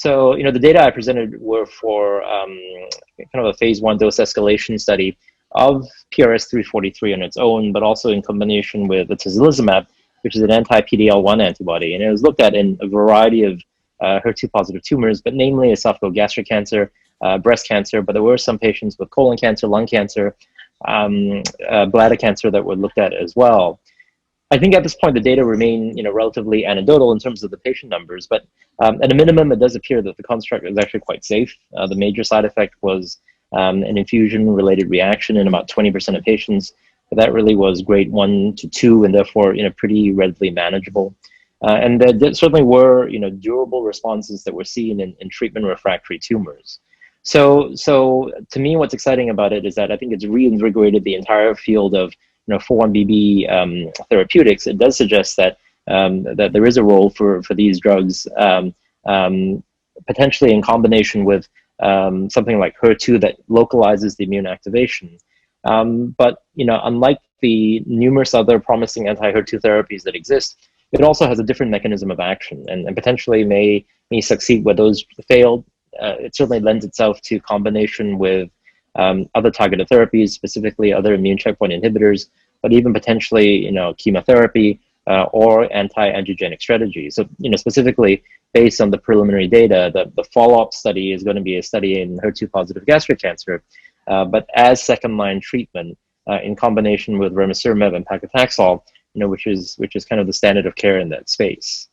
So, the data I presented were for kind of a phase 1 dose escalation study of PRS-343 on its own, but also in combination with atezolizumab, which is an anti-PD-L1 antibody. And it was looked at in a variety of HER2-positive tumors, but namely esophageal gastric cancer, breast cancer, but there were some patients with colon cancer, lung cancer, bladder cancer that were looked at as well. I think at this point, the data remain, relatively anecdotal in terms of the patient numbers, but at a minimum, it does appear that the construct is actually quite safe. The major side effect was an infusion-related reaction in about 20% of patients, but that really was grade 1 to 2, and therefore, pretty readily manageable. And there certainly were, durable responses that were seen in treatment-refractory tumors. So to me, what's exciting about it is that I think it's reinvigorated the entire field of 4-1BB therapeutics. It does suggest that that there is a role for these drugs, potentially in combination with something like HER2 that localizes the immune activation. But unlike the numerous other promising anti-HER2 therapies that exist, it also has a different mechanism of action, and potentially may succeed where those failed. It certainly lends itself to combination with other targeted therapies, specifically other immune checkpoint inhibitors, but even potentially, chemotherapy or anti-angiogenic strategies. So, specifically based on the preliminary data, the follow-up study is going to be a study in HER2-positive gastric cancer, but as second-line treatment in combination with ramucirumab and paclitaxel, which is kind of the standard of care in that space.